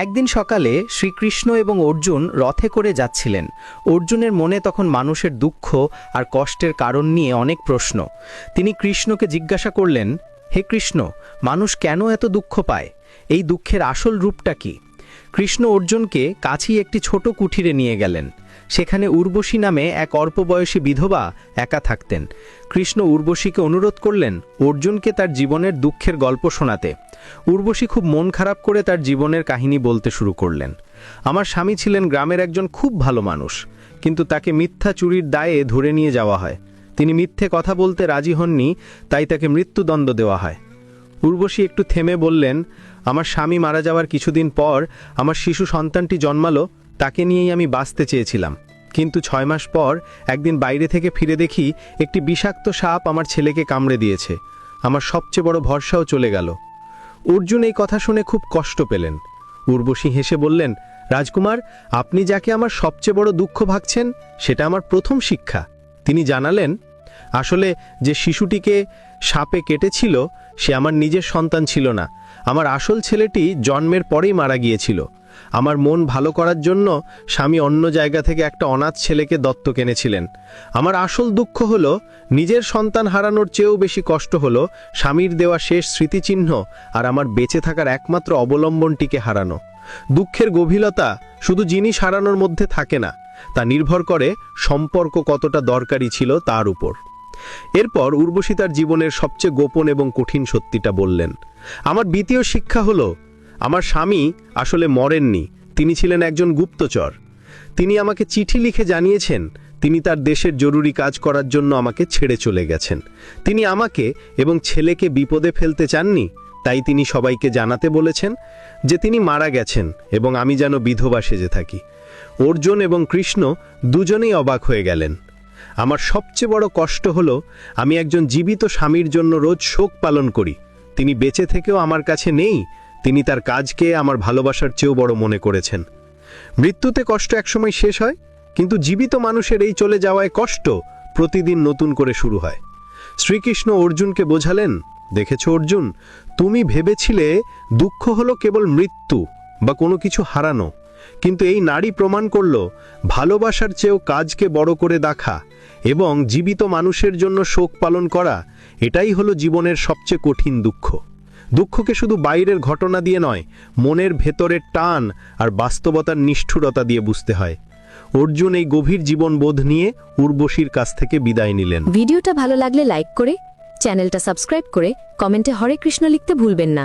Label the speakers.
Speaker 1: একদিন সকালে শ্রীকৃষ্ণ এবং অর্জুন রথে করে যাচ্ছিলেন। অর্জুনের মনে তখন মানুষের দুঃখ আর কষ্টের কারণ নিয়ে অনেক প্রশ্ন। তিনি কৃষ্ণকে জিজ্ঞাসা করলেন, হে কৃষ্ণ, মানুষ কেন এত দুঃখ পায়? এই দুঃখের আসল রূপটা কি? কৃষ্ণ অর্জুনকে কাছেই একটি ছোট কুঠিরে নিয়ে গেলেন। সেখানে উর্বশী নামে এক অল্পবয়সী বিধবা একা থাকতেন। কৃষ্ণ উর্বশীকে অনুরোধ করলেন অর্জুনকে তার জীবনের দুঃখের গল্প শোনাতে। উর্বশী খুব মন খারাপ করে তার জীবনের কাহিনী বলতে শুরু করলেন। আমার স্বামী ছিলেন গ্রামের একজন খুব ভালো মানুষ, কিন্তু তাকে মিথ্যা চুরির দায়ে ধরে নিয়ে যাওয়া হয়। তিনি মিথ্যে কথা বলতে রাজি হননি, তাই তাকে মৃত্যুদণ্ড দেওয়া হয়। উর্বশী একটু থেমে বললেন, আমার স্বামী মারা যাওয়ার কিছুদিন পর আমার শিশু সন্তানটি জন্মালো। তাকে নিয়েই আমি বাঁচতে চেয়েছিলাম, কিন্তু 6 মাস পর একদিন বাইরে থেকে ফিরে দেখি একটি বিষাক্ত সাপ আমার ছেলেকে কামড়ে দিয়েছে। আমার সবচেয়ে বড় ভরসাও চলে গেল। অর্জুন এই কথা শুনে খুব কষ্ট পেলেন। উর্বশী হেসে বললেন, রাজকুমার, আপনি যাকে আমার সবচেয়ে বড় দুঃখ ভাবছেন সেটা আমার প্রথম শিক্ষা। তিনি জানালেন, আসলে যে শিশুটিকে সাপে কেটেছিল সে আমার নিজের সন্তান ছিল না। আমার আসল ছেলেটি জন্মের পরেই মারা গিয়েছিল। আমার মন ভালো করার জন্য স্বামী অন্য জায়গা থেকে একটা অনাথ ছেলেকে দত্তক এনেছিলেন। আমার আসল দুঃখ হলো নিজের সন্তান হারানোর চেয়েও বেশি কষ্ট হলো স্বামীর দেওয়া শেষ স্মৃতিচিহ্ন আর আমার বেঁচে থাকার একমাত্র অবলম্বনটিকে হারানো। দুঃখের গভীরতা শুধু জিনিস হারানোর মধ্যে থাকে না, তা নির্ভর করে সম্পর্ক কতটা দরকারি ছিল তার উপর। এরপর উর্বশী তার জীবনের সবচেয়ে গোপন এবং কঠিন সত্যিটা বললেন। আমার দ্বিতীয় শিক্ষা হলো, আমার স্বামী আসলে মরেননি, তিনি ছিলেন একজন গুপ্তচর। তিনি আমাকে চিঠি লিখে জানিয়েছেন তিনি তার দেশের জরুরি কাজ করার জন্য আমাকে ছেড়ে চলে গেছেন। তিনি আমাকে এবং ছেলেকে বিপদে ফেলতে চাননি, তাই তিনি সবাইকে জানাতে বলেছেন যে তিনি মারা গেছেন এবং আমি যেন বিধবা সেজে থাকি। অর্জুন এবং কৃষ্ণ দুজনেই অবাক হয়ে গেলেন। আমার সবচেয়ে বড় কষ্ট হলো আমি একজন জীবিত স্বামীর জন্য রোজ শোক পালন করি। তিনি বেঁচে থেকেও আমার কাছে নেই। তিনি তার কাজকে আমার ভালোবাসার চেয়েও বড় মনে করেছেন। মৃত্যুতে কষ্ট একসময় শেষ হয়, কিন্তু জীবিত মানুষের এই চলে যাওয়ায় কষ্ট প্রতিদিন নতুন করে শুরু হয়। শ্রীকৃষ্ণ অর্জুনকে বোঝালেন, দেখেছ অর্জুন, তুমি ভেবেছিলে দুঃখ হলো কেবল মৃত্যু বা কোনো কিছু হারানো, কিন্তু এই নারী প্রমাণ করল ভালোবাসার চেয়েও কাজকে বড় করে দেখা এবং জীবিত মানুষের জন্য শোক পালন করা, এটাই হলো জীবনের সবচেয়ে কঠিন দুঃখ। দুঃখকে শুধু বাইরের ঘটনা দিয়ে নয়, মনের ভেতরের টান আর বাস্তবতার নিষ্ঠুরতা দিয়ে বুঝতে হয়। অর্জুন এই গভীর জীবনবোধ নিয়ে উর্বশীর কাছ থেকে বিদায় নিলেন।
Speaker 2: ভিডিওটা ভালো লাগলে লাইক করে, চ্যানেলটা সাবস্ক্রাইব করে, কমেন্টে হরে কৃষ্ণ লিখতে ভুলবেন না।